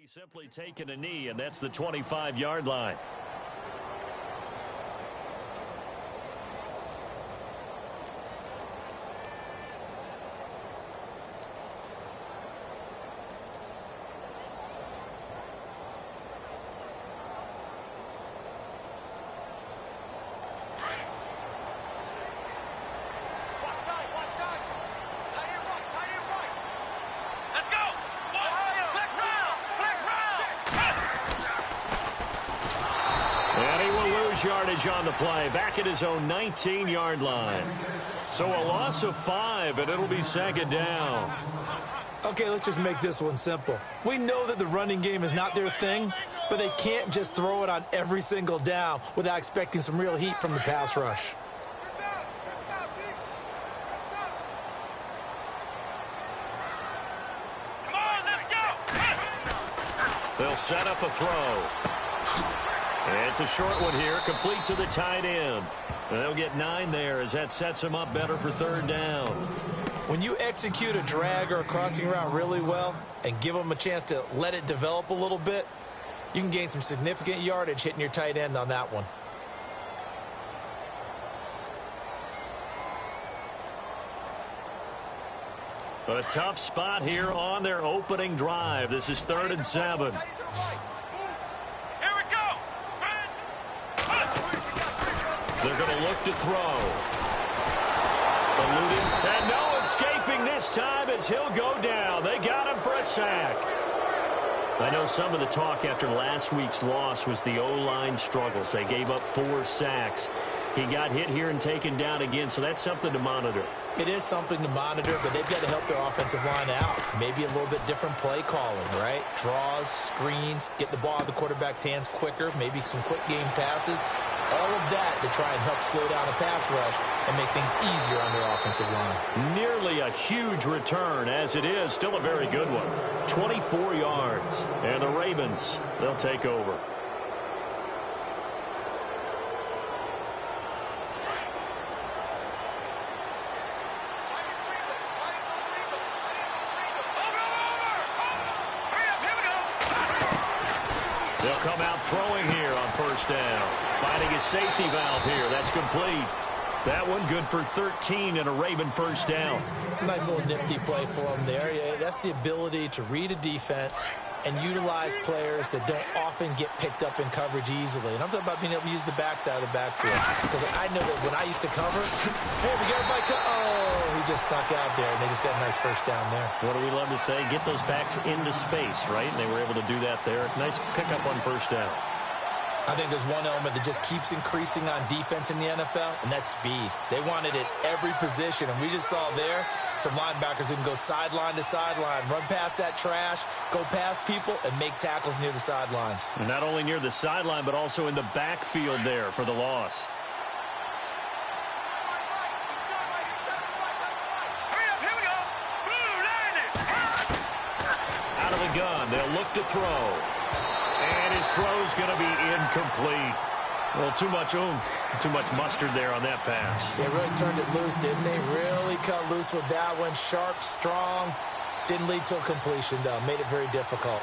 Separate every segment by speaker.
Speaker 1: He's simply taken a knee, and that's the 25-yard line. Yardage on the play, back at his own 19-yard line. So a loss of 5, and it'll be second down.
Speaker 2: Okay, let's just make this one simple. We know that the running game is not their thing, but they can't just throw it on every single down without expecting some real heat from the pass rush.
Speaker 3: Come on, let's go!
Speaker 1: They'll set up a throw. It's a short one here, complete to the tight end. They'll get 9 there as that sets them up better for third down.
Speaker 2: When you execute a drag or a crossing route really well and give them a chance to let it develop a little bit, you can gain some significant yardage hitting your tight end on that one.
Speaker 1: A tough spot here on their opening drive. This is 3rd and 7. They're going to look to throw. Eluding. And no escaping this time as he'll go down. They got him for a sack. I know some of the talk after last week's loss was the O-line struggles. They gave up 4 sacks. He got hit here and taken down again, so that's something to monitor.
Speaker 2: It is something to monitor, but they've got to help their offensive line out. Maybe a little bit different play calling, right? Draws, screens, get the ball out of the quarterback's hands quicker, maybe some quick game passes. All of that to try and help slow down a pass rush and make things easier on their offensive line.
Speaker 1: Nearly a huge return, as it is. Still a very good one. 24 yards. And the Ravens, they'll take over. They'll come out throwing here on first down. Finding his safety valve here. That's complete. That one good for 13 and a Raven first down.
Speaker 2: Nice little nifty play for him there. Yeah, that's the ability to read a defense and utilize players that don't often get picked up in coverage easily. And I'm talking about being able to use the backside of the backfield. Because I know that when I used to cover, hey, we got everybody. Oh, he just snuck out there, and they just got a nice first down there.
Speaker 1: What do we love to say? Get those backs into space, right? And they were able to do that there. Nice pickup on first down.
Speaker 2: I think there's one element that just keeps increasing on defense in the NFL, and that's speed. They want it at every position, and we just saw there some linebackers who can go sideline to sideline, run past that trash, go past people, and make tackles near the sidelines.
Speaker 1: And not only near the sideline, but also in the backfield there for the loss. Out of the gun, they'll look to throw. And his throw's going to be incomplete. Well, too much oomph, too much mustard there on that pass.
Speaker 2: They really turned it loose, didn't they? Really cut loose with that one. Sharp, strong. Didn't lead to a completion, though. Made it very difficult.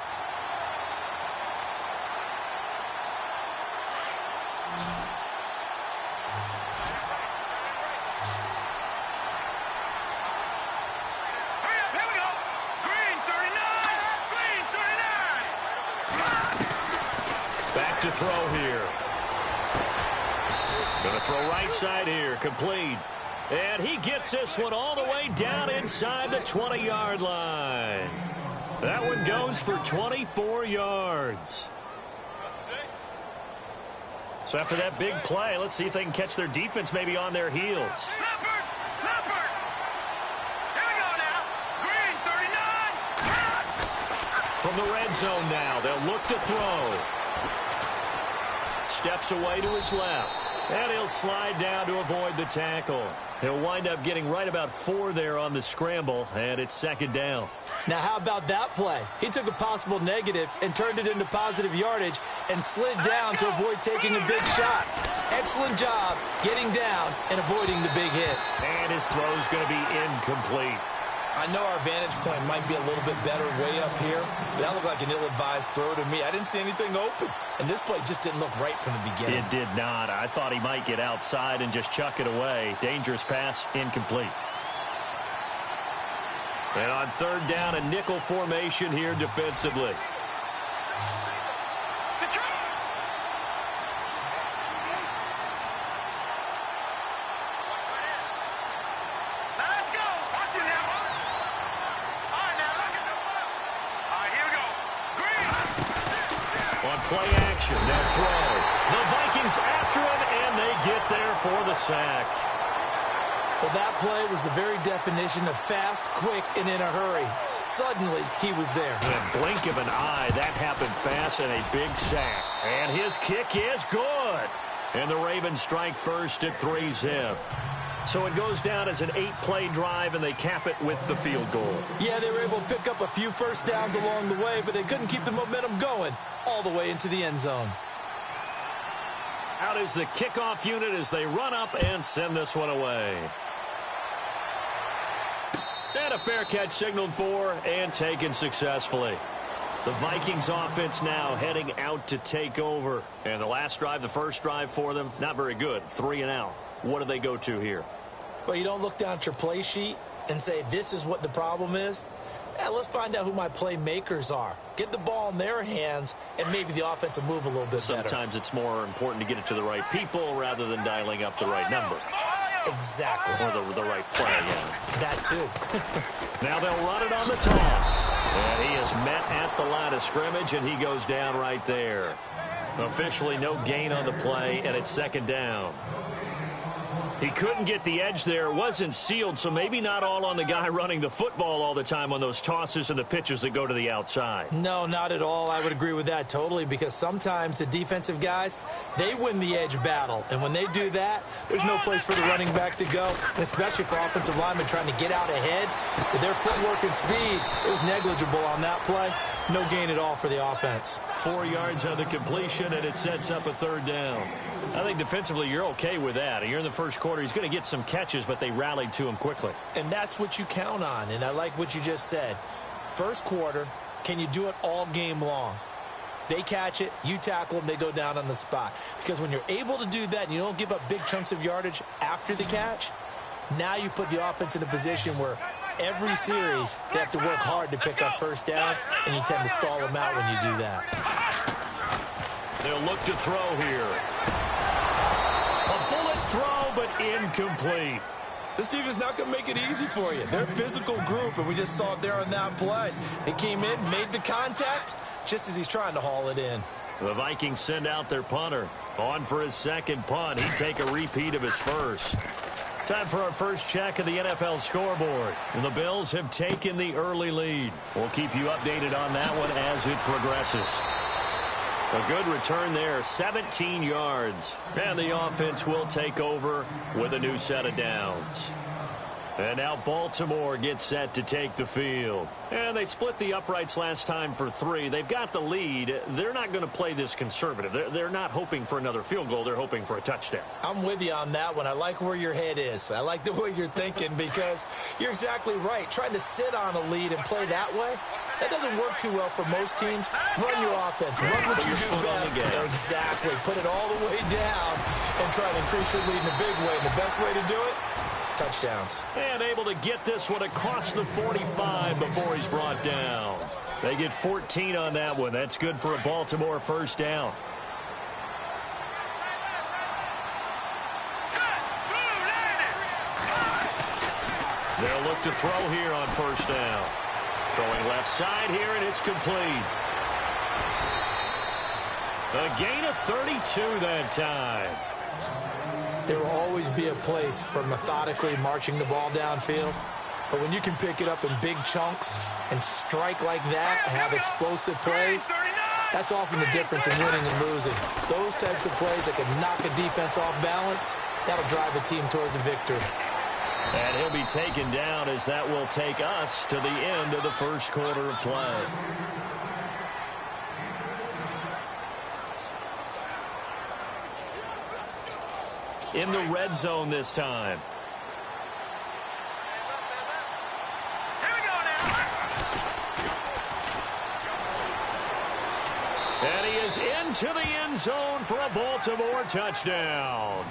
Speaker 1: Back to throw here. Going to throw right side here, complete. And he gets this one all the way down inside the 20-yard line. That one goes for 24 yards. So after that big play, let's see if they can catch their defense maybe on their heels. From the red zone now, they'll look to throw. Steps away to his left. And he'll slide down to avoid the tackle. He'll wind up getting right about 4 there on the scramble, and it's second down.
Speaker 2: Now, how about that play? He took a possible negative and turned it into positive yardage and slid down to avoid taking a big shot. Excellent job getting down and avoiding the big hit.
Speaker 1: And his throw's going to be incomplete.
Speaker 2: I know our vantage point might be a little bit better way up here, but that looked like an ill-advised throw to me. I didn't see anything open, and this play just didn't look right from the beginning.
Speaker 1: It did not. I thought he might get outside and just chuck it away. Dangerous pass, incomplete. And on third down, a nickel formation here defensively. Play action, they'll throw. The Vikings after him, and they get there for the sack.
Speaker 2: Well, that play was the very definition of fast, quick, and in a hurry. Suddenly, he was there.
Speaker 1: In a blink of an eye, that happened fast, and a big sack. And his kick is good. And the Ravens strike first at 3-zip. So it goes down as an 8-play drive, and they cap it with the field goal.
Speaker 2: Yeah, they were able to pick up a few first downs along the way, but they couldn't keep the momentum going all the way into the end zone.
Speaker 1: Out is the kickoff unit as they run up and send this one away. And a fair catch signaled for and taken successfully. The Vikings offense now heading out to take over. And the last drive, the first drive for them, not very good. 3 and out. What do they go to here?
Speaker 2: Well, you don't look down at your play sheet and say, this is what the problem is. Let's find out who my playmakers are. Get the ball in their hands, and maybe the offense will move a little bit better.
Speaker 1: Sometimes it's more important to get it to the right people rather than dialing up the right number.
Speaker 2: Exactly.
Speaker 1: Or the right play, yeah.
Speaker 2: That too.
Speaker 1: Now they'll run it on the toss. And he is met at the line of scrimmage, and he goes down right there. Officially no gain on the play, and it's second down. He couldn't get the edge there. Wasn't sealed, so maybe not all on the guy running the football all the time on those tosses and the pitches that go to the outside.
Speaker 2: No, not at all. I would agree with that totally, because sometimes the defensive guys, they win the edge battle. And when they do that, there's no place for the running back to go, and especially for offensive linemen trying to get out ahead. With their footwork and speed, it was negligible on that play. No gain at all for the offense.
Speaker 1: 4 yards on the completion, and it sets up a third down. I think defensively you're okay with that. You're in the first quarter. He's going to get some catches, but they rallied to him quickly.
Speaker 2: And that's what you count on, and I like what you just said. First quarter, can you do it all game long? They catch it, you tackle them, they go down on the spot. Because when you're able to do that and you don't give up big chunks of yardage after the catch, now you put the offense in a position where every series they have to work hard to pick up first downs, and you tend to stall them out when you do that.
Speaker 1: They'll look to throw here. A bullet throw, but incomplete.
Speaker 2: This team is not going to make it easy for you. They're a physical group, and we just saw it there on that play. It came in, made the contact, just as he's trying to haul it in.
Speaker 1: The Vikings send out their punter. On for his second punt. He'd take a repeat of his first. Time for our first check of the NFL scoreboard. And the Bills have taken the early lead. We'll keep you updated on that one as it progresses. A good return there, 17 yards. And the offense will take over with a new set of downs. And now Baltimore gets set to take the field. And they split the uprights last time for 3. They've got the lead. They're not going to play this conservative. They're not hoping for another field goal. They're hoping for a touchdown.
Speaker 2: I'm with you on that one. I like where your head is. I like the way you're thinking, because you're exactly right. Trying to sit on a lead and play that way, that doesn't work too well for most teams. Run your offense. Run what you do best. Exactly. Put it all the way down and try to increase your lead in a big way. And the best way to do it, touchdowns.
Speaker 1: And able to get this one across the 45 before he's brought down. They get 14 on that one. That's good for a Baltimore first down. They'll look to throw here on first down. Throwing left side here, and it's complete. A gain of 32 that time.
Speaker 2: There will always be a place for methodically marching the ball downfield. But when you can pick it up in big chunks and strike like that and have explosive plays, that's often the difference in winning and losing. Those types of plays that can knock a defense off balance, that'll drive a team towards a victory.
Speaker 1: And he'll be taken down as that will take us to the end of the first quarter of play. In the red zone this time. is into the end zone for a Baltimore touchdown.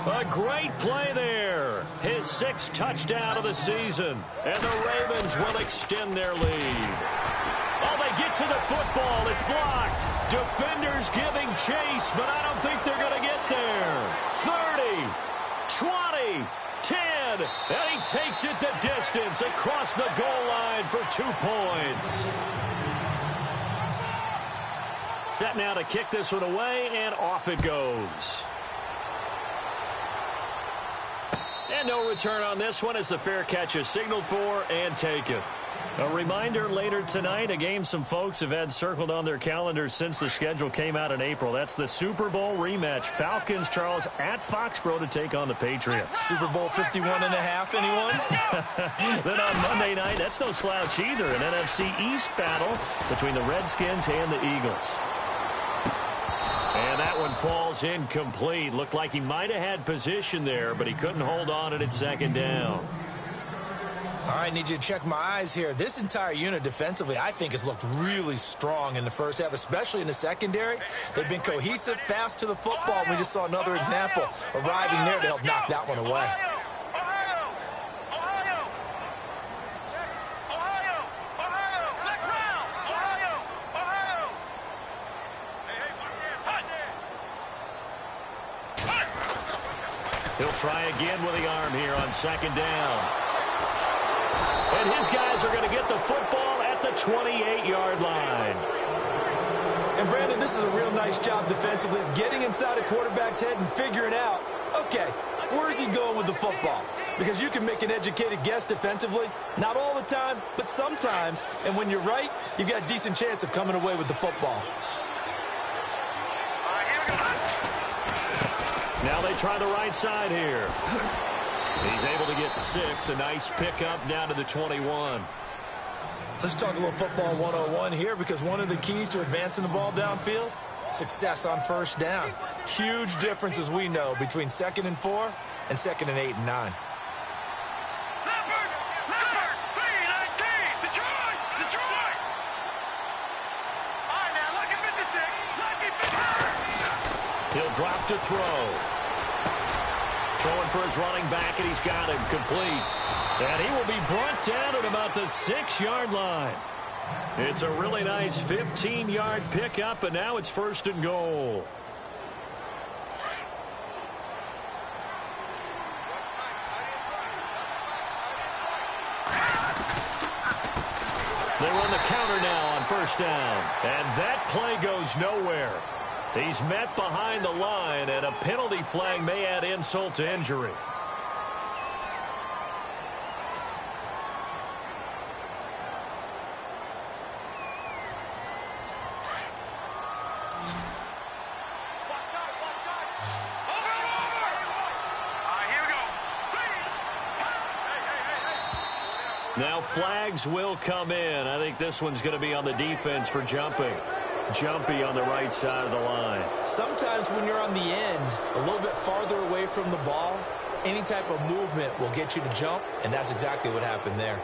Speaker 1: A great play there. His 6th touchdown of the season. And the Ravens will extend their lead. Oh, they get to the football. It's blocked. Defenders giving chase, but I don't think they're going to get there. 30, 20, 10, and he takes it the distance across the goal line for 2 points. Set now to kick this one away, and off it goes. And no return on this one as the fair catch is signaled for and taken. A reminder later tonight, a game some folks have had circled on their calendars since the schedule came out in April. That's the Super Bowl rematch. Falcons, Charles, at Foxborough to take on the Patriots.
Speaker 2: Super Bowl 51.5, anyone?
Speaker 1: Then on Monday night, that's no slouch either. An NFC East battle between the Redskins and the Eagles. And that one falls incomplete. Looked like he might have had position there, but he couldn't hold on at its 2nd down.
Speaker 2: All right, need you to check my eyes here. This entire unit defensively, I think, has looked really strong in the first half, especially in the secondary. They've been cohesive, fast to the football. We just saw another example arriving there to help knock that one away.
Speaker 1: He'll try again with the arm here on 2nd down. And his guys are going to get the football at the 28-yard line.
Speaker 2: And, Brandon, this is a real nice job defensively of getting inside a quarterback's head and figuring out, okay, where's he going with the football? Because you can make an educated guess defensively, not all the time, but sometimes. And when you're right, you've got a decent chance of coming away with the football.
Speaker 1: Now they try the right side here. He's able to get 6. A nice pickup down to the 21.
Speaker 2: Let's talk a little football 101 here, because one of the keys to advancing the ball downfield, success on 1st down. Huge difference, as we know, between 2nd and 4 and 2nd and 8 and 9.
Speaker 1: He'll drop to throw. Throwing for his running back, and he's got him complete. And he will be brought down at about the 6-yard line. It's a really nice 15-yard pickup, and now it's 1st and goal. They run the counter now on 1st down. And that play goes nowhere. He's met behind the line, and a penalty flag may add insult to injury. Now flags will come in. I think this one's going to be on the defense for jumping. Jumpy on the right side of the line.
Speaker 2: Sometimes when you're on the end, a little bit farther away from the ball, any type of movement will get you to jump, and that's exactly what happened there.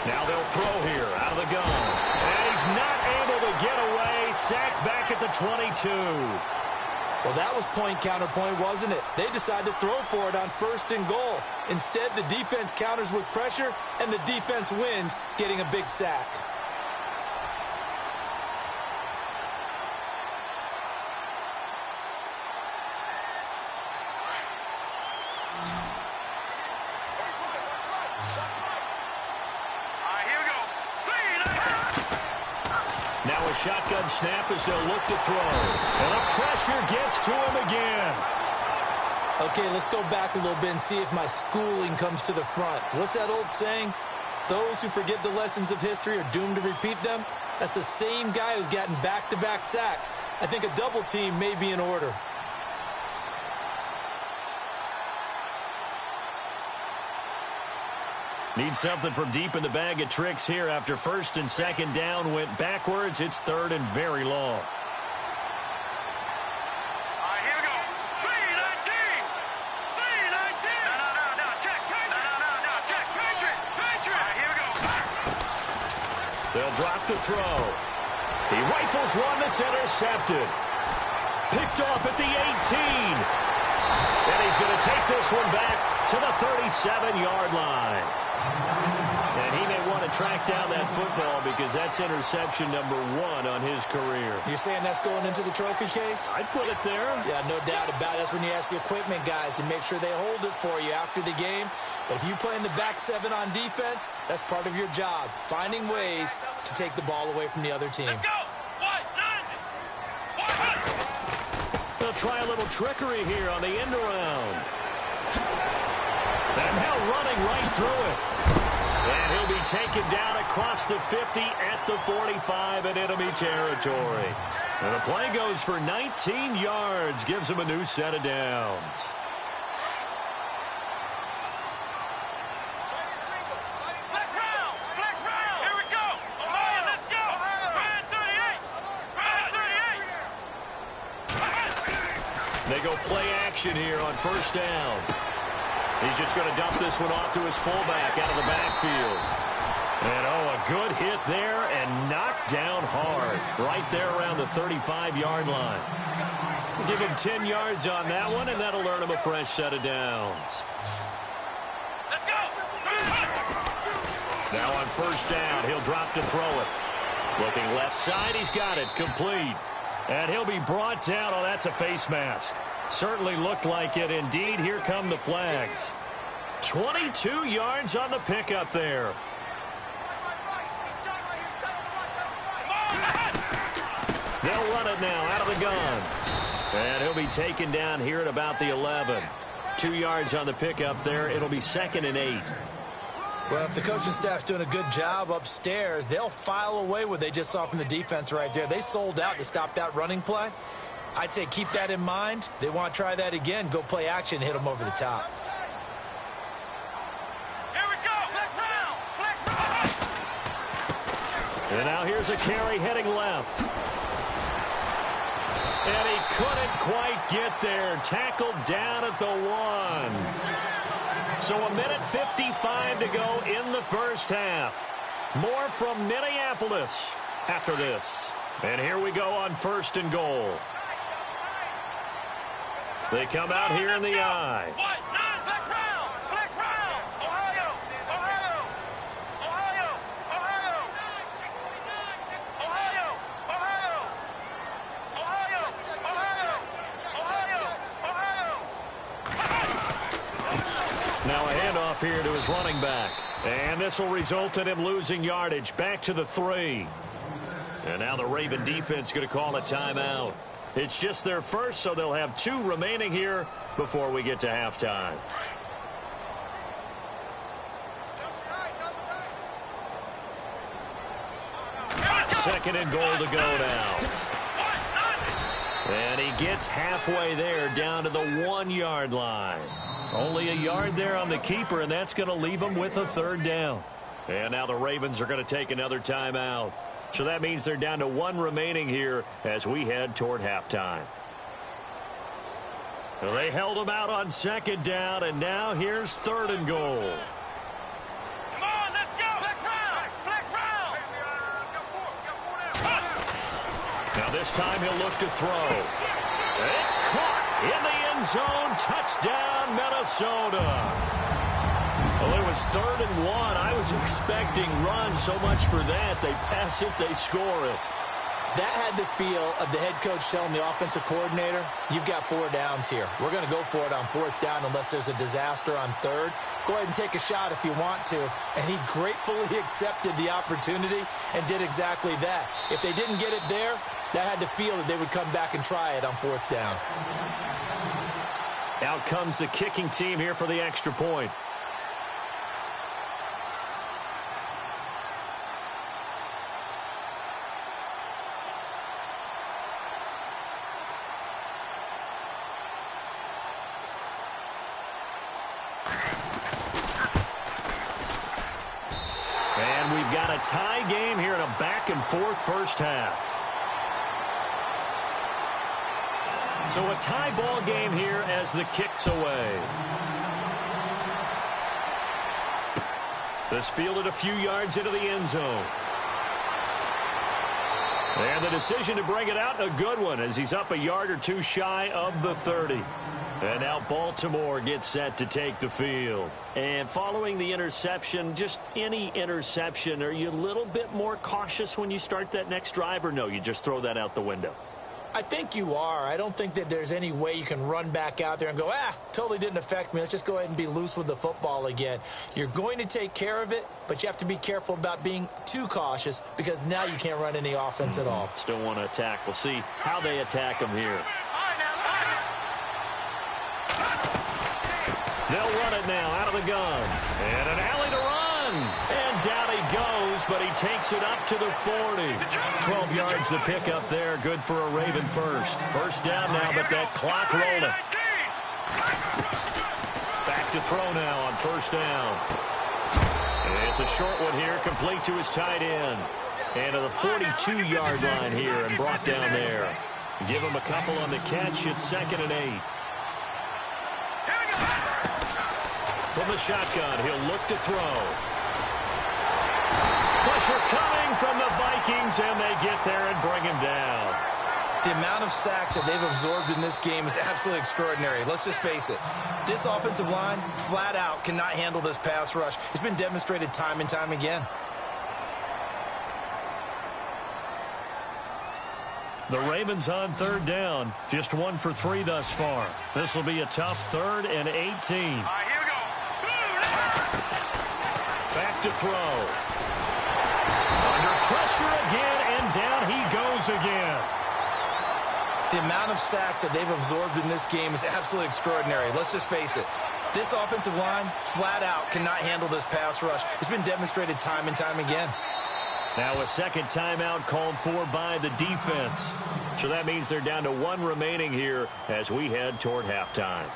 Speaker 1: Now they'll throw here out of the gun. And he's not able to get away. Sacked back at the 22.
Speaker 2: Well, that was point counterpoint, wasn't it? They decided to throw for it on 1st and goal. Instead, the defense counters with pressure, and the defense wins, getting a big sack.
Speaker 1: Now a shotgun snap as they'll look to throw. And the pressure gets to him again.
Speaker 2: Okay, let's go back a little bit and see if my schooling comes to the front. What's that old saying? Those who forget the lessons of history are doomed to repeat them. That's the same guy who's gotten back-to-back sacks. I think a double team may be in order.
Speaker 1: Need something from deep in the bag of tricks here after 1st and 2nd down went backwards. It's 3rd and very long.
Speaker 3: Here we go. 3-19.
Speaker 1: They'll drop the throw. He rifles one that's intercepted. Picked off at the 18. And he's going to take this one back to the 37-yard line. And he may want to track down that football because that's interception number 1 on his career.
Speaker 2: You're saying that's going into the trophy case?
Speaker 1: I'd put it there.
Speaker 2: Yeah, no doubt about it. That's when you ask the equipment guys to make sure they hold it for you after the game. But if you play in the back 7 on defense, that's part of your job, finding ways to take the ball away from the other team.
Speaker 3: Let's go.
Speaker 1: They'll try a little trickery here on the end around. And now running right through it. And he'll be taken down across the 50 at the 45 in enemy territory. And the play goes for 19 yards, gives him a new set of downs. They go play action here on first down. He's just going to dump this one off to his fullback out of the backfield. And, a good hit there and knocked down hard right there around the 35-yard line. Give him 10 yards on that one, and that'll earn him a fresh set of downs.
Speaker 3: Let's go.
Speaker 1: Now on first down, he'll drop to throw it. Looking left side, he's got it, complete. And he'll be brought down. Oh, that's a face mask. Certainly looked like it. Indeed, here come the flags. 22 yards on the pickup there. They'll run it now out of the gun. And he'll be taken down here at about the 11. 2 yards on the pickup there. It'll be 2nd and 8.
Speaker 2: Well, if the coaching staff's doing a good job upstairs, they'll file away what they just saw from the defense right there. They sold out to stop that running play. I'd say keep that in mind. They want to try that again. Go play action, hit them over the top.
Speaker 3: Here we go. Flex round. Flex round.
Speaker 1: And now here's a carry heading left. And he couldn't quite get there. Tackled down at the 1. So 1:55 to go in the first half. More from Minneapolis after this. And here we go on 1st and goal. They come out here in the I.
Speaker 3: Flex round. Flex round. Ohio. Ohio. Ohio. Ohio. Ohio. Ohio. Ohio. Ohio. Ohio.
Speaker 1: Now a handoff here to his running back. And this will result in him losing yardage back to the 3. And now the Raven defense going to call a timeout. It's just their first, so they'll have 2 remaining here before we get to halftime. Second and goal to go now. And he gets halfway there down to the 1-yard line. Only a yard there on the keeper, and that's going to leave him with a 3rd down. And now the Ravens are going to take another timeout. So that means they're down to 1 remaining here as we head toward halftime. Well, they held him out on 2nd down, and now here's 3rd and goal.
Speaker 3: Come on, let's go. Flex round. Flex round.
Speaker 1: Now this time he'll look to throw. It's caught in the end zone. Touchdown, Minnesota. Well, it was 3rd and 1. I was expecting run, so much for that. They pass it, they score it.
Speaker 2: That had the feel of the head coach telling the offensive coordinator, you've got 4 downs here. We're going to go for it on 4th down unless there's a disaster on 3rd. Go ahead and take a shot if you want to. And he gratefully accepted the opportunity and did exactly that. If they didn't get it there, that had the feel that they would come back and try it on 4th down.
Speaker 1: Out comes the kicking team here for the extra point. And we've got a tie game here in a back-and-forth first half. So a tie ball game here as the kick's away. This fielded a few yards into the end zone. And the decision to bring it out, a good one, as he's up a yard or two shy of the 30. And now Baltimore gets set to take the field. And following the interception, just any interception, are you a little bit more cautious when you start that next drive, or no, you just throw that out the window?
Speaker 2: I think you are. I don't think that there's any way you can run back out there and go, totally didn't affect me. Let's just go ahead and be loose with the football again. You're going to take care of it, but you have to be careful about being too cautious because now you can't run any offense at all.
Speaker 1: Still want to attack. We'll see how they attack them here. They'll run it now out of the gun. And an alley to run. And down he goes, but he takes it up to the 40. 12 yards to pick up there. Good for a Raven first. First down now, but that clock rolling. Back to throw now on first down. And it's a short one here, complete to his tight end. And to the 42-yard line here and brought down there. Give him a couple on the catch. It's 2nd and 8. From the shotgun, he'll look to throw. Pressure coming from the Vikings, and they get there and bring him down.
Speaker 2: The amount of sacks that they've absorbed in this game is absolutely extraordinary. Let's just face it. This offensive line, flat out, cannot handle this pass rush. It's been demonstrated time and time again.
Speaker 1: The Ravens on 3rd down. Just 1 for 3 thus far. This will be a tough 3rd and 18. Back to throw. Under pressure again, and down he goes again.
Speaker 2: The amount of sacks that they've absorbed in this game is absolutely extraordinary. Let's just face it. This offensive line, flat out, cannot handle this pass rush. It's been demonstrated time and time again.
Speaker 1: Now a second timeout called for by the defense. So that means they're down to 1 remaining here as we head toward halftime.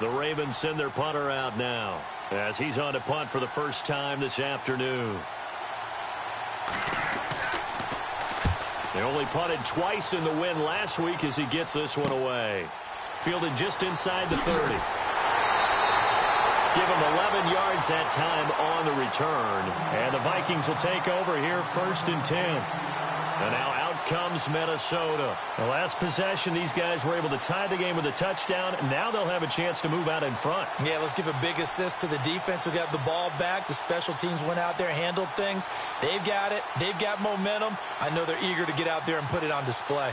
Speaker 1: The Ravens send their punter out now as he's on to punt for the first time this afternoon. They only punted twice in the win last week as he gets this one away. Fielded just inside the 30. Give him 11 yards that time on the return. And the Vikings will take over here 1st and 10. And now out comes Minnesota. The last possession, these guys were able to tie the game with a touchdown. And now they'll have a chance to move out in front.
Speaker 2: Yeah, let's give a big assist to the defense who got the ball back. The special teams went out there, handled things. They've got it. They've got momentum. I know they're eager to get out there and put it on display.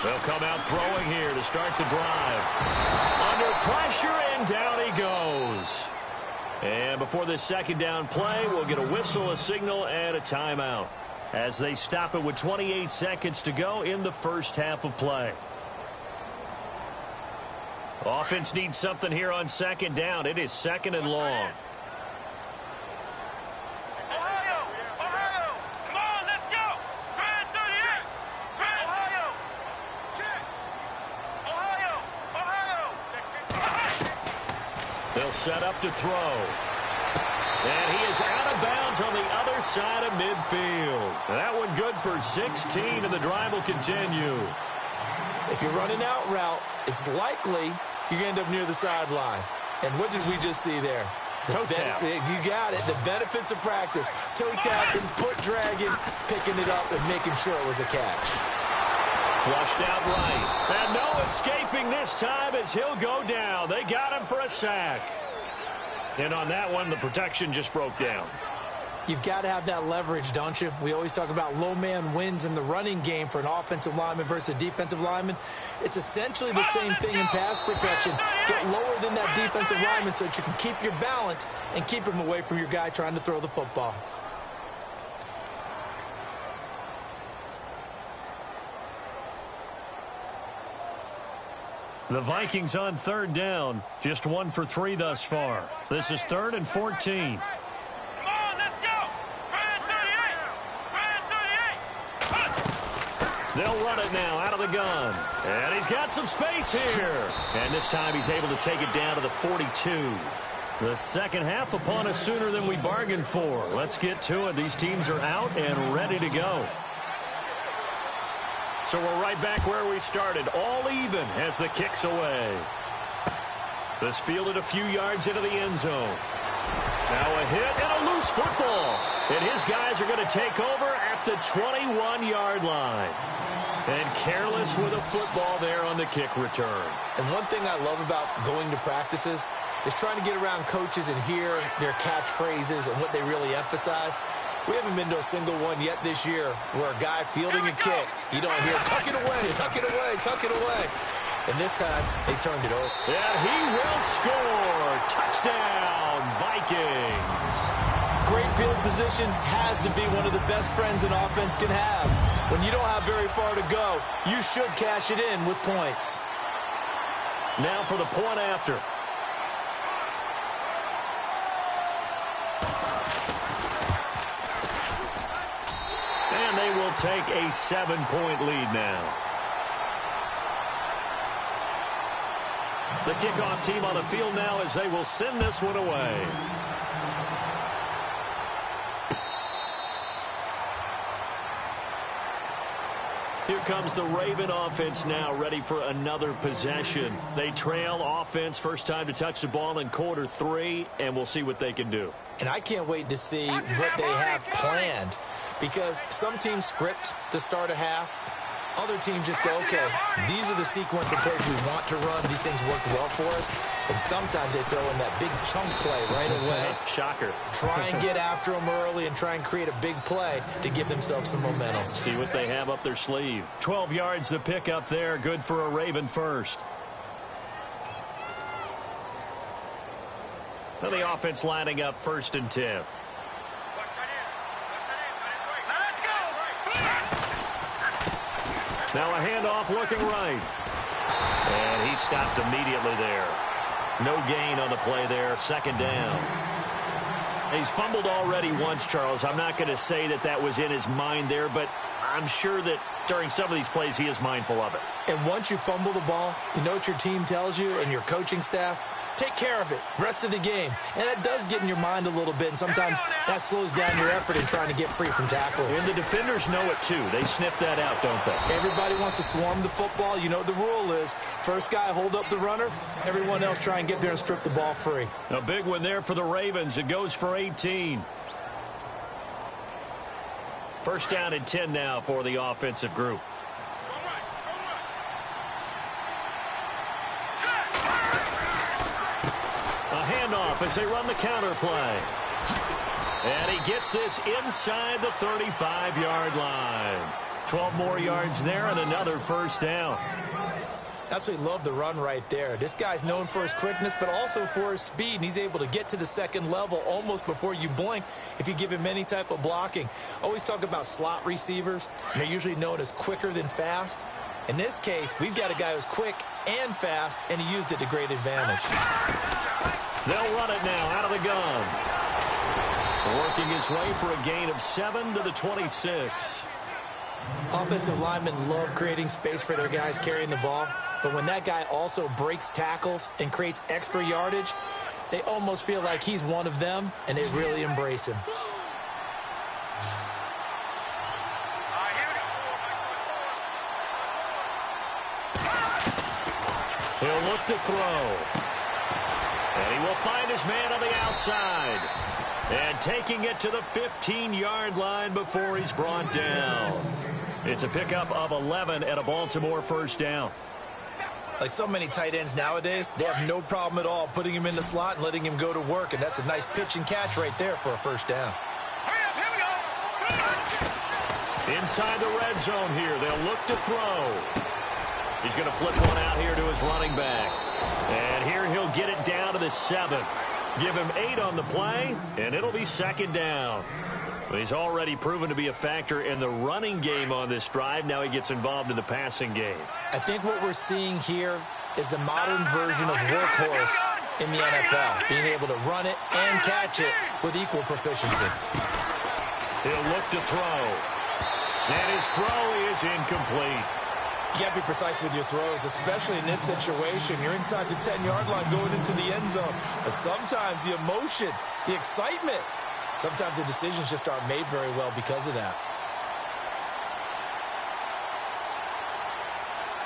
Speaker 1: They'll come out throwing here to start the drive. Under pressure, and down he goes. And before this second down play, we'll get a whistle, a signal, and a timeout as they stop it with 28 seconds to go in the first half of play. Offense needs something here on second down. It is 2nd and long. They'll set up to throw. And he is out of bounds on the other side of midfield. That one good for 16, and the drive will continue.
Speaker 2: If you're running out route, it's likely you're going to end up near the sideline. And what did we just see there?
Speaker 1: Toe tap.
Speaker 2: You got it. The benefits of practice. Toe tapping, foot dragging, picking it up, and making sure it was a catch.
Speaker 1: Flushed out right. And no escaping this time as he'll go down. They got him for a sack. And on that one, the protection just broke down.
Speaker 2: You've got to have that leverage, don't you? We always talk about low man wins in the running game for an offensive lineman versus a defensive lineman. It's essentially the same thing in pass protection. Get lower than that defensive lineman so that you can keep your balance and keep him away from your guy trying to throw the football.
Speaker 1: The Vikings on 3rd down. Just 1 for 3 thus far. This is 3rd and 14. They'll run it now out of the gun. And he's got some space here. And this time he's able to take it down to the 42. The second half upon us sooner than we bargained for. Let's get to it. These teams are out and ready to go. So we're right back where we started. All even as the kick's away. This fielded a few yards into the end zone. Now a hit and a loose football. And his guys are going to take over at the 21-yard line. And careless with a football there on the kick return.
Speaker 2: And one thing I love about going to practices is trying to get around coaches and hear their catchphrases and what they really emphasize. We haven't been to a single one yet this year where a guy fielding a kick, you don't hear, tuck it away, tuck it away, tuck it away. And this time, they turned it over.
Speaker 1: And he will score. Touchdown, Vikings.
Speaker 2: Great field position has to be one of the best friends an offense can have. When you don't have very far to go, you should cash it in with points.
Speaker 1: Now for the point after. And they will take a 7-point lead now. The kickoff team on the field now as they will send this one away. Here comes the Raven offense now, ready for another possession. They trail offense, first time to touch the ball in quarter 3, and we'll see what they can do.
Speaker 2: And I can't wait to see what they have planned, because some teams script to start a half. Other teams just go, okay, these are the sequence of plays we want to run. These things worked well for us. And sometimes they throw in that big chunk play right away.
Speaker 1: Shocker.
Speaker 2: Try and get after them early and try and create a big play to give themselves some momentum.
Speaker 1: See what they have up their sleeve. 12 yards to pick up there. Good for a Raven first. Now the offense lining up 1st and 10. Now a handoff looking right. And he stopped immediately there. No gain on the play there. 2nd down. He's fumbled already once, Charles. I'm not going to say that that was in his mind there, but I'm sure that during some of these plays he is mindful of it.
Speaker 2: And once you fumble the ball, you know what your team tells you and your coaching staff? Take care of it rest of the game. And that does get in your mind a little bit, and sometimes that slows down your effort in trying to get free from tackles.
Speaker 1: And the defenders know it too. They sniff that out, don't they?
Speaker 2: Everybody wants to swarm the football. You know what the rule is. First guy hold up the runner. Everyone else try and get there and strip the ball free.
Speaker 1: A big one there for the Ravens. It goes for 18. 1st down and 10 now for the offensive group. A handoff as they run the counter play. And he gets this inside the 35-yard line. 12 more yards there and another 1st down.
Speaker 2: Absolutely love the run right there. This guy's known for his quickness, but also for his speed. And he's able to get to the 2nd level almost before you blink if you give him any type of blocking. Always talk about slot receivers. And they're usually known as quicker than fast. In this case, we've got a guy who's quick and fast, and he used it to great advantage.
Speaker 1: They'll run it now out of the gun. Working his way for a gain of 7 to the 26.
Speaker 2: Offensive linemen love creating space for their guys carrying the ball. But when that guy also breaks tackles and creates extra yardage, they almost feel like he's one of them, and they really embrace him.
Speaker 1: He'll look to throw. And he will find his man on the outside. And taking it to the 15-yard line before he's brought down. It's a pickup of 11 and a Baltimore 1st down.
Speaker 2: Like so many tight ends nowadays, they have no problem at all putting him in the slot and letting him go to work. And that's a nice pitch and catch right there for a 1st down.
Speaker 1: Inside the red zone here. They'll look to throw. He's going to flip one out here to his running back. And here he'll get it down to the 7. Give him 8 on the play, and it'll be 2nd down. But he's already proven to be a factor in the running game on this drive. Now he gets involved in the passing game.
Speaker 2: I think what we're seeing here is the modern version of workhorse in the NFL, being able to run it and catch it with equal proficiency.
Speaker 1: He'll look to throw. And his throw is incomplete.
Speaker 2: You got to be precise with your throws, especially in this situation. You're inside the 10-yard line going into the end zone. But sometimes the emotion, the excitement, sometimes the decisions just aren't made very well because of that.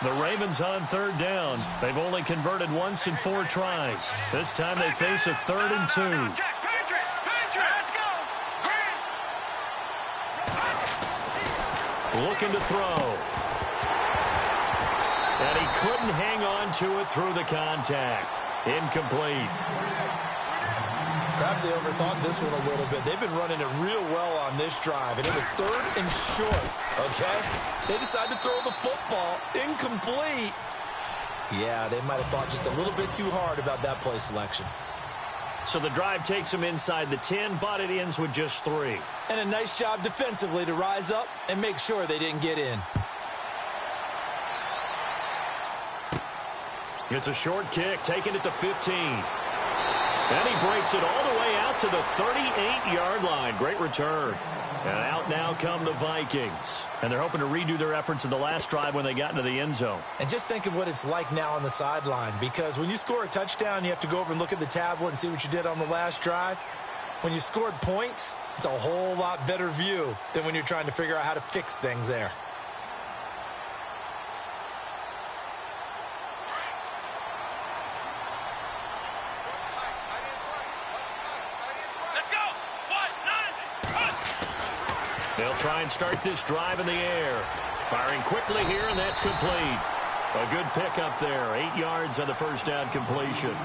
Speaker 1: The Ravens on third down. They've only converted once in 4 tries. This time they face a 3rd and 2.
Speaker 3: Patriot, let's go.
Speaker 1: Looking to throw. And he couldn't hang on to it through the contact. Incomplete.
Speaker 2: Perhaps they overthought this one a little bit. They've been running it real well on this drive, and it was 3rd and short, okay? They decided to throw the football. Incomplete. Yeah, they might have thought just a little bit too hard about that play selection.
Speaker 1: So the drive takes them inside the 10, but it ends with just 3.
Speaker 2: And a nice job defensively to rise up and make sure they didn't get in.
Speaker 1: It's a short kick, taking it to 15. And he breaks it all the way out to the 38-yard line. Great return. And out now come the Vikings. And they're hoping to redo their efforts in the last drive when they got into the end zone.
Speaker 2: And just think of what it's like now on the sideline, because when you score a touchdown, you have to go over and look at the tablet and see what you did on the last drive. When you scored points, it's a whole lot better view than when you're trying to figure out how to fix things there.
Speaker 1: They'll try and start this drive in the air. Firing quickly here, and that's complete. A good pickup there. 8 yards on the first down completion.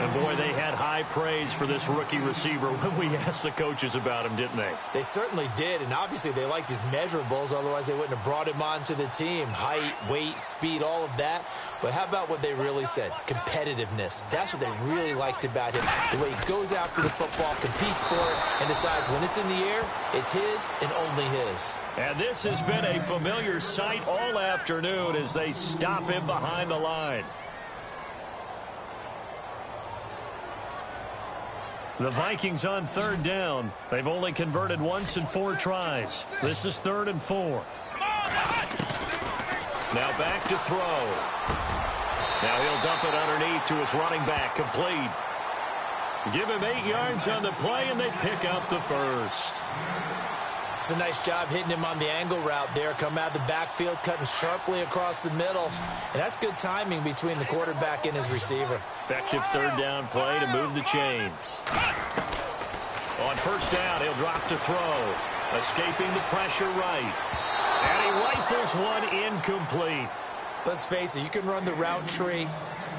Speaker 1: And, boy, they had high praise for this rookie receiver when we asked the coaches about him, didn't they?
Speaker 2: They certainly did, and obviously they liked his measurables. Otherwise, they wouldn't have brought him onto the team. Height, weight, speed, all of that. But how about what they really said? Competitiveness. That's what they really liked about him. The way he goes after the football, competes for it, and decides when it's in the air, it's his and only his.
Speaker 1: And this has been a familiar sight all afternoon as they stop him behind the line. The Vikings on third down. They've only converted once in 4 tries. This is 3rd and 4. Now back to throw. Now he'll dump it underneath to his running back. Complete. Give him 8 yards on the play, and they pick up the first.
Speaker 2: It's a nice job hitting him on the angle route there. Come out of the backfield, cutting sharply across the middle. And that's good timing between the quarterback and his receiver.
Speaker 1: Effective 3rd down play to move the chains. On first down, he'll drop to throw. Escaping the pressure right. And he rifles one incomplete.
Speaker 2: Let's face it, you can run the route tree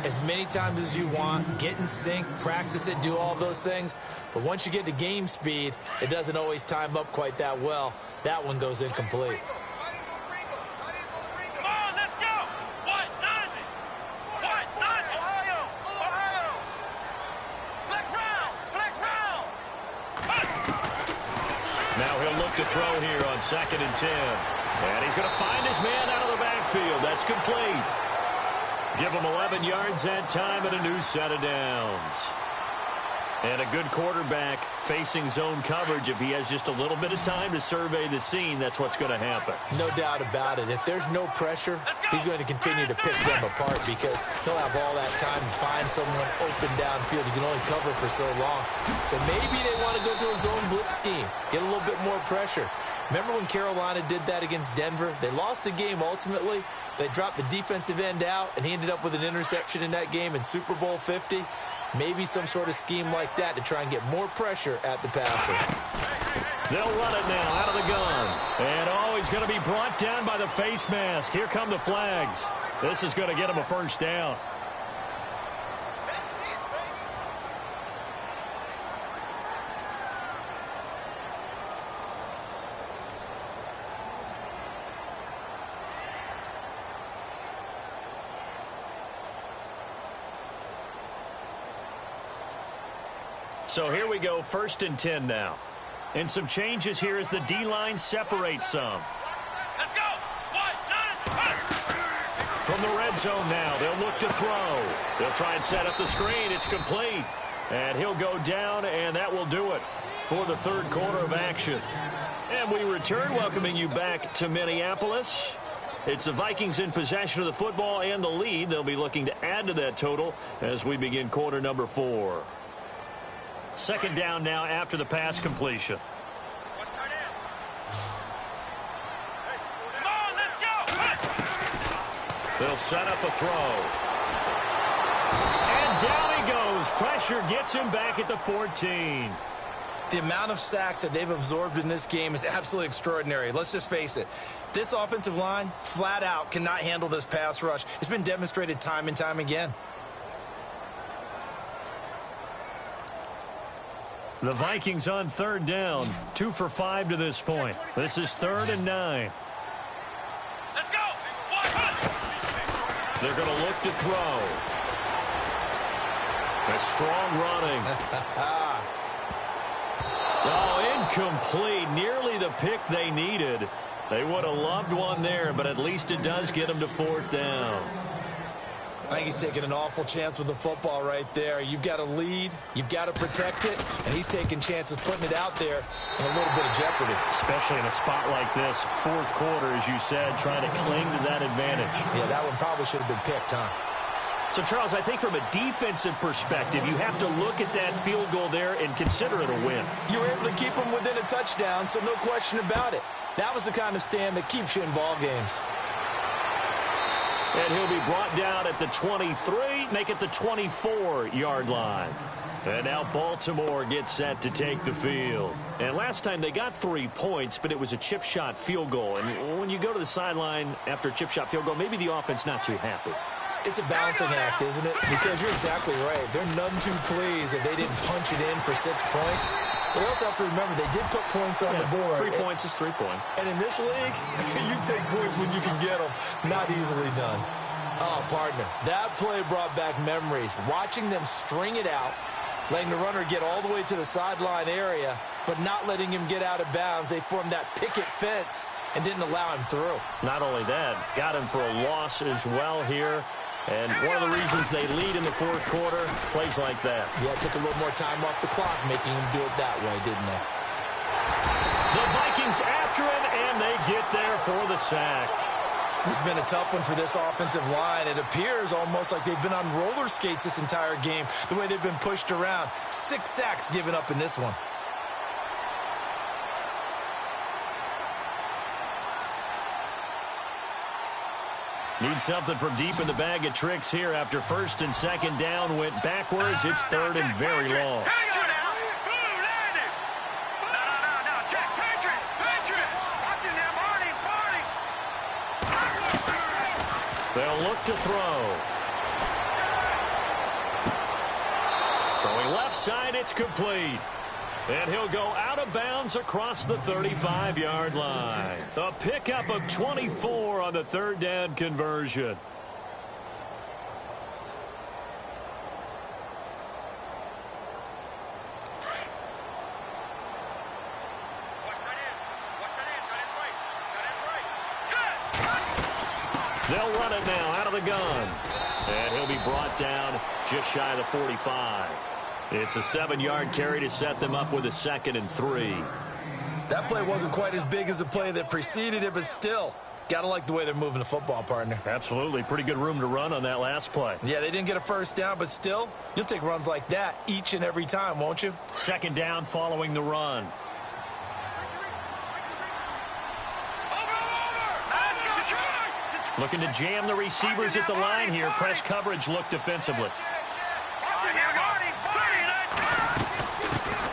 Speaker 2: as many times as you want, get in sync, practice it, do all those things. But once you get to game speed, it doesn't always time up quite that well. That one goes incomplete.
Speaker 3: Come on, let's go. What? Nothing. What? Nothing. Ohio. Flex round.
Speaker 1: Now he'll look to throw here on 2nd and 10. And he's going to find his man out of the backfield. That's complete. Give him 11 yards that time and a new set of downs. And a good quarterback facing zone coverage. If he has just a little bit of time to survey the scene, that's what's going to happen.
Speaker 2: No doubt about it. If there's no pressure, he's going to continue to pick them apart because he'll have all that time to find someone open downfield. You can only cover for so long. So maybe they want to go to a zone blitz scheme, get a little bit more pressure. Remember when Carolina did that against Denver? They lost the game ultimately. They dropped the defensive end out, and he ended up with an interception in that game in Super Bowl 50. Maybe some sort of scheme like that to try and get more pressure at the passer.
Speaker 1: They'll run it now out of the gun. And, oh, he's going to be brought down by the face mask. Here come the flags. This is going to get him a first down. So here we go, 1st and 10 now. And some changes here as the D-line separates some.
Speaker 3: Let's go. What? Nothing.
Speaker 1: From the red zone now, they'll look to throw. They'll try and set up the screen. It's complete. And he'll go down, and that will do it for the 3rd quarter of action. And we return, welcoming you back to Minneapolis. It's the Vikings in possession of the football and the lead. They'll be looking to add to that total as we begin quarter number 4. 2nd down now after the pass completion.
Speaker 3: Come on, let's go.
Speaker 1: They'll set up a throw. And down he goes. Pressure gets him back at the 14.
Speaker 2: The amount of sacks that they've absorbed in this game is absolutely extraordinary. Let's just face it. This offensive line, flat out, cannot handle this pass rush. It's been demonstrated time and time again.
Speaker 1: The Vikings on third down. 2 for 5 to this point. This is 3rd and 9.
Speaker 3: Let's go.
Speaker 1: They're going to look to throw. A strong running. Oh, incomplete. Nearly the pick they needed. They would have loved one there, but at least it does get them to 4th down.
Speaker 2: I think he's taking an awful chance with the football right there. You've got to lead, you've got to protect it, and he's taking chances putting it out there in a little bit of jeopardy.
Speaker 1: Especially in a spot like this, 4th quarter, as you said, trying to cling to that advantage.
Speaker 2: Yeah, that one probably should have been picked, huh?
Speaker 1: So, Charles, I think from a defensive perspective, you have to look at that field goal there and consider it a win.
Speaker 2: You were able to keep him within a touchdown, so no question about it. That was the kind of stand that keeps you in ball games.
Speaker 1: And he'll be brought down at the 23, make it the 24-yard line. And now Baltimore gets set to take the field. And last time they got 3 points, but it was a chip shot field goal. And when you go to the sideline after a chip shot field goal, maybe the offense not too happy.
Speaker 2: It's a balancing act, isn't it? Because you're exactly right. They're none too pleased that they didn't punch it in for 6 points. But we also have to remember they did put points on the board.
Speaker 1: 3 points is 3 points.
Speaker 2: And in this league, you take points when you can get them. Not easily done. Oh, partner, that play brought back memories. Watching them string it out, letting the runner get all the way to the sideline area, but not letting him get out of bounds. They formed that picket fence and didn't allow him through.
Speaker 1: Not only that, got him for a loss as well here. And one of the reasons they lead in the 4th quarter, plays like that.
Speaker 2: Yeah, it took a little more time off the clock, making him do it that way, didn't they?
Speaker 1: The Vikings after him, and they get there for the sack.
Speaker 2: This has been a tough one for this offensive line. It appears almost like they've been on roller skates this entire game, the way they've been pushed around. 6 sacks given up in this one.
Speaker 1: Need something from deep in the bag of tricks here after 1st and 2nd down went backwards. It's 3rd and very long. They'll look to throw. Throwing left side, it's complete. And he'll go out of bounds across the 35-yard line. A pickup of 24 on the 3rd down conversion. They'll run it now out of the gun. And he'll be brought down just shy of the 45. It's a 7-yard carry to set them up with a 2nd and 3.
Speaker 2: That play wasn't quite as big as the play that preceded it, but still, gotta like the way they're moving the football, partner.
Speaker 1: Absolutely. Pretty good room to run on that last play.
Speaker 2: Yeah, they didn't get a 1st down, but still, you'll take runs like that each and every time, won't you?
Speaker 1: 2nd down following the run. Looking to jam the receivers at the line here. Press coverage look defensively.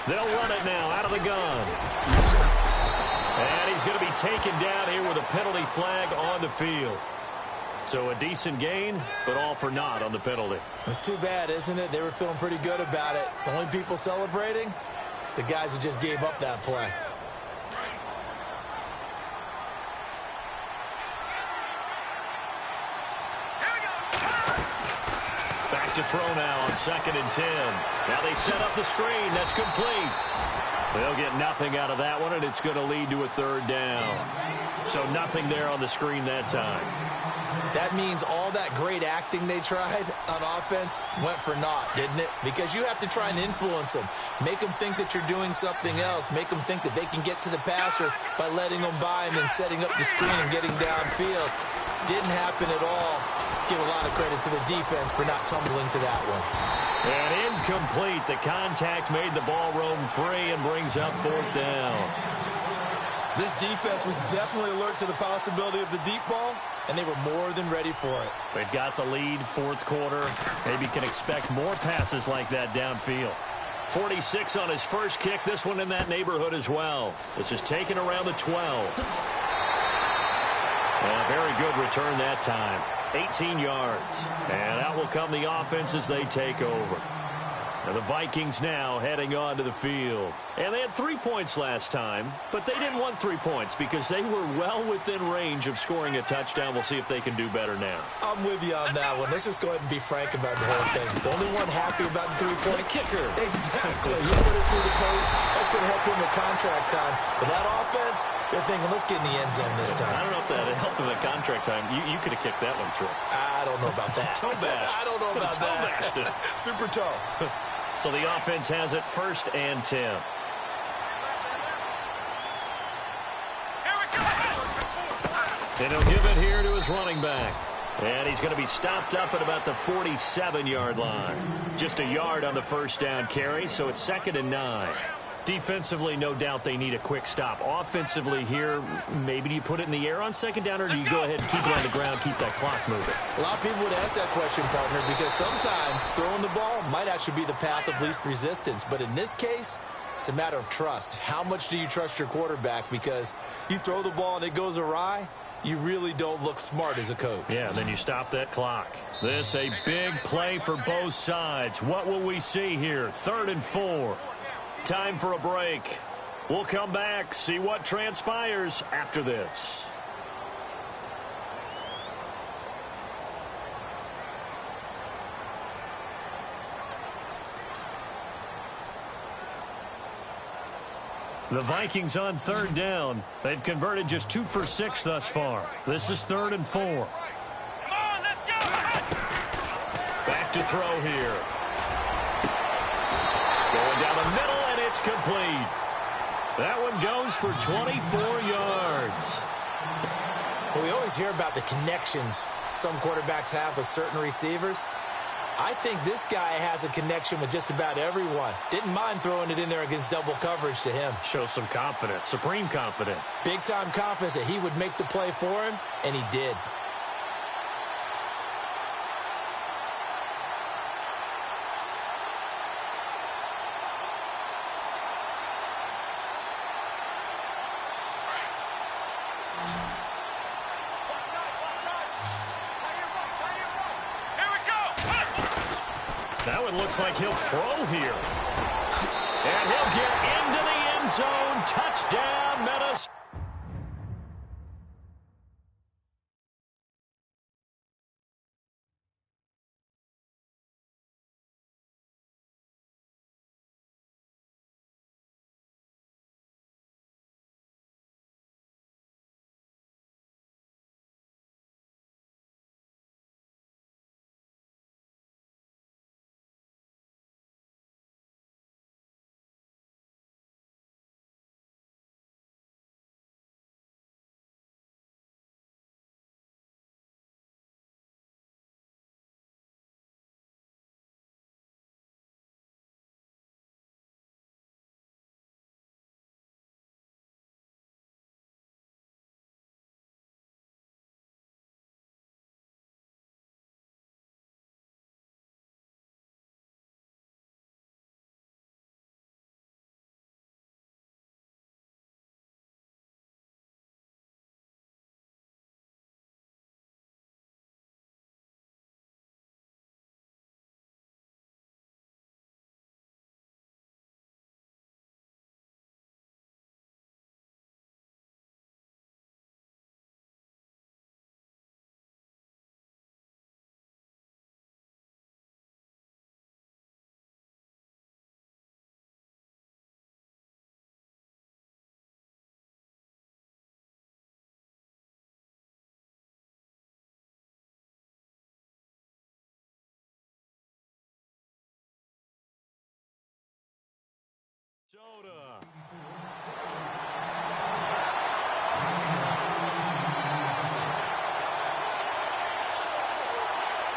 Speaker 1: They'll run it now out of the gun. And he's going to be taken down here with a penalty flag on the field. So a decent gain, but all for naught on the penalty.
Speaker 2: It's too bad, isn't it? They were feeling pretty good about it. The only people celebrating, the guys who just gave up that play.
Speaker 1: To throw now on 2nd and 10. Now they set up the screen. That's complete. They'll get nothing out of that one, and it's going to lead to a 3rd down. So nothing there on the screen that time.
Speaker 2: That means all that great acting they tried on offense went for naught, didn't it? Because you have to try and influence them. Make them think that you're doing something else. Make them think that they can get to the passer by letting them by and then setting up the screen and getting downfield. Didn't happen at all. Give a lot of credit to the defense for not tumbling to that one.
Speaker 1: And incomplete. The contact made the ball roam free and brings up 4th down.
Speaker 2: This defense was definitely alert to the possibility of the deep ball, and they were more than ready for it.
Speaker 1: They've got the lead, fourth quarter. Maybe can expect more passes like that downfield. 46 on his first kick. This one in that neighborhood as well. This is taken around the 12. A very good return that time. 18 yards. And out will come the offense as they take over. And the Vikings now heading on to the field. And they had 3 points last time, but they didn't want 3 points because they were well within range of scoring a touchdown. We'll see if they can do better now.
Speaker 2: I'm with you on that one. Let's just go ahead and be frank about the whole thing. The only one happy about the three-point
Speaker 1: kicker.
Speaker 2: Exactly. He put it through the post. That's going to help him at contract time. But that offense, they're thinking, let's get in the end zone this time.
Speaker 1: I don't know if that helped him at contract time. You could have kicked that one through.
Speaker 2: I don't know about that.
Speaker 1: Toe bash.
Speaker 2: I don't know about that.
Speaker 1: Bashed it.
Speaker 2: Super toe.
Speaker 1: So the offense has it 1st and 10.
Speaker 3: Here we go.
Speaker 1: And he'll give it here to his running back. And he's going to be stopped up at about the 47-yard line. Just a yard on the first down carry, so it's 2nd and 9. Defensively, no doubt they need a quick stop. Offensively here, maybe do you put it in the air on 2nd down, or do you go ahead and keep it on the ground, keep that clock moving?
Speaker 2: A lot of people would ask that question, partner, because sometimes throwing the ball might actually be the path of least resistance. But in this case, it's a matter of trust. How much do you trust your quarterback? Because you throw the ball and it goes awry, you really don't look smart as a coach.
Speaker 1: Yeah, and then you stop that clock. This a big play for both sides. What will we see here? 3rd and 4. Time for a break. We'll come back, see what transpires after this. The Vikings on 3rd down. They've converted just 2 for 6 thus far. This is 3rd and 4.
Speaker 3: Come on, let's go.
Speaker 1: Back to throw here. Going down the middle, and it's complete. That one goes for 24 yards.
Speaker 2: Well, we always hear about the connections some quarterbacks have with certain receivers. I think this guy has a connection with just about everyone. Didn't mind throwing it in there against double coverage to him.
Speaker 1: Shows some confidence, supreme confidence.
Speaker 2: Big-time confidence that he would make the play for him, and he did.
Speaker 1: That one looks like he'll throw here. And he'll get into the end zone. Touchdown, Minnesota.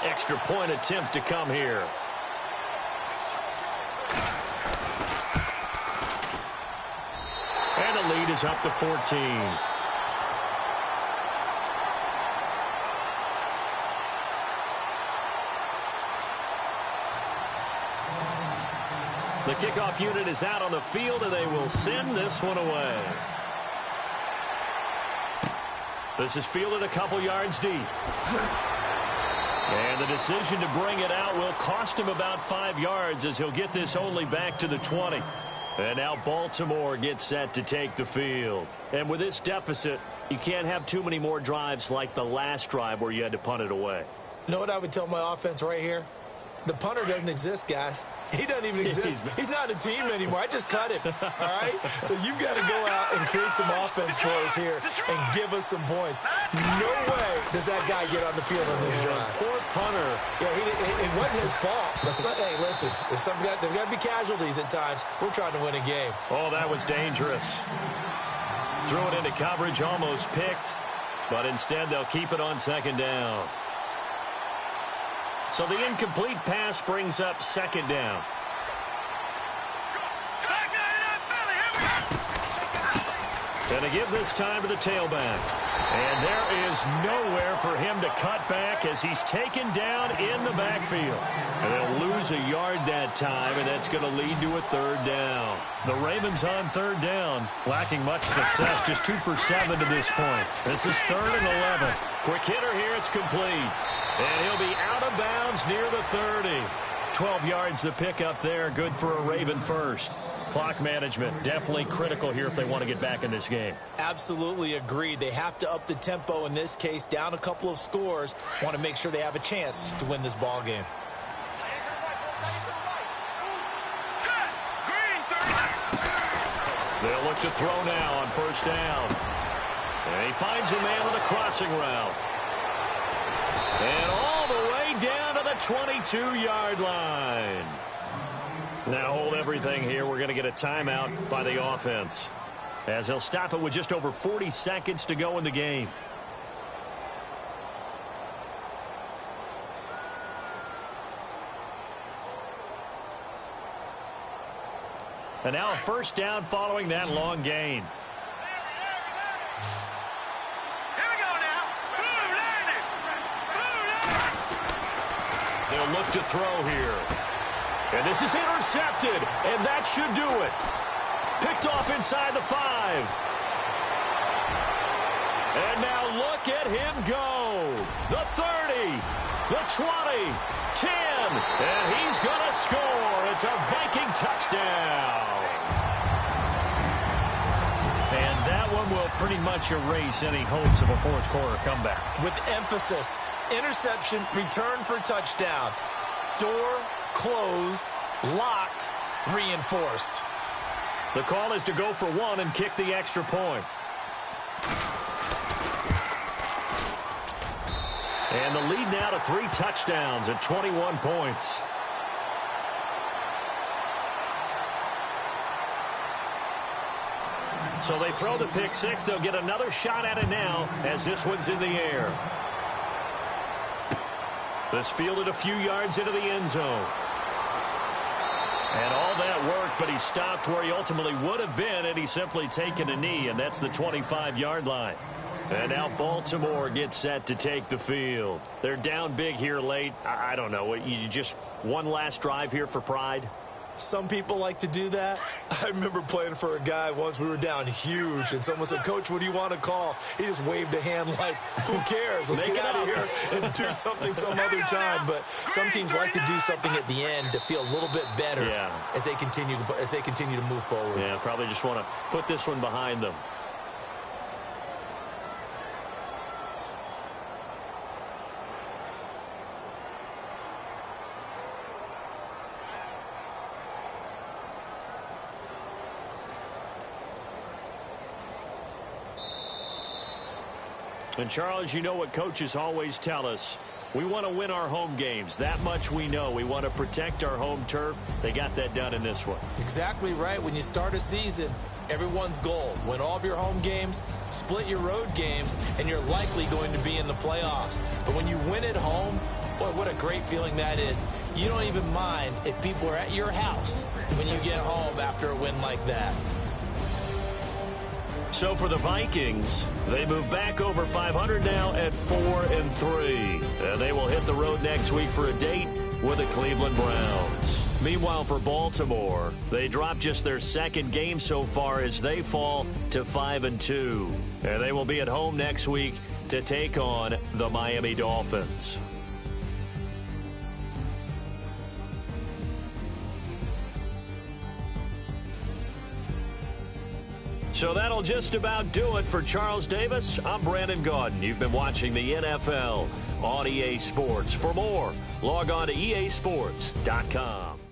Speaker 1: Extra point attempt to come here. And the lead is up to 14. The kickoff unit is out on the field, and they will send this one away. This is fielded a couple yards deep. And the decision to bring it out will cost him about 5 yards as he'll get this only back to the 20. And now Baltimore gets set to take the field. And with this deficit, you can't have too many more drives like the last drive where you had to punt it away.
Speaker 2: You know what I would tell my offense right here? The punter doesn't exist, guys. He doesn't even exist. He's not a team anymore. I just cut him, all right? So you've got to go out and create some offense for us here and give us some points. No way does that guy get on the field on this drive.
Speaker 1: Poor punter.
Speaker 2: Yeah, it wasn't his fault. Hey, listen, there's got to be casualties at times. We're trying to win a game.
Speaker 1: Oh, that was dangerous. Threw it into coverage, almost picked, but instead they'll keep it on second down. So the incomplete pass brings up second down. Gonna give this time to the tailback. And there is nowhere for him to cut back as he's taken down in the backfield. And they'll lose a yard that time, and that's going to lead to a third down. The Ravens on third down, lacking much success, just 2 for 7 to this point. This is 3rd and 11. Quick hitter here, it's complete. And he'll be out of bounds near the 30. 12 yards to pick up there, good for a Raven first. Clock management, definitely critical here if they want to get back in this game.
Speaker 2: Absolutely agreed. They have to up the tempo in this case, down a couple of scores. Want to make sure they have a chance to win this ball game.
Speaker 1: They'll look to throw now on first down. And he finds a man on the crossing route. And all the way down to the 22-yard line. Now hold everything here. We're going to get a timeout by the offense, as he'll stop it with just over 40 seconds to go in the game. And now a first down following that long gain. They'll look to throw here. And this is intercepted, and that should do it. Picked off inside the 5. And now look at him go. The 30, the 20, 10, and he's going to score. It's a Viking touchdown. And that one will pretty much erase any hopes of a fourth quarter comeback.
Speaker 2: With emphasis, interception, return for touchdown. Door closed, locked, reinforced.
Speaker 1: The call is to go for 1 and kick the extra point. And the lead now to 3 touchdowns at 21 points. So they throw the pick 6. They'll get another shot at it now as this one's in the air. This fielded a few yards into the end zone. And all that work, but he stopped where he ultimately would have been had he simply taken a knee, and that's the 25-yard line. And now Baltimore gets set to take the field. They're down big here late. I don't know. You just one last drive here for pride?
Speaker 2: Some people like to do that. I remember playing for a guy once. We were down huge, and someone said, "Coach, what do you want to call?" He just waved a hand like, "Who cares? Let's get out of here and do something some other time." But some teams like to do something at the end to feel a little bit better as they continue to move forward.
Speaker 1: Yeah, probably just want to put this one behind them. And, Charles, you know what coaches always tell us. We want to win our home games. That much we know. We want to protect our home turf. They got that done in this one.
Speaker 2: Exactly right. When you start a season, everyone's goal: win all of your home games, split your road games, and you're likely going to be in the playoffs. But when you win at home, boy, what a great feeling that is. You don't even mind if people are at your house when you get home after a win like that.
Speaker 1: So for the Vikings, they move back over 500 now at 4-3. And they will hit the road next week for a date with the Cleveland Browns. Meanwhile, for Baltimore, they drop just their second game so far as they fall to 5-2. And they will be at home next week to take on the Miami Dolphins. So that'll just about do it for Charles Davis. I'm Brandon Gaudin. You've been watching the NFL on EA Sports. For more, log on to easports.com.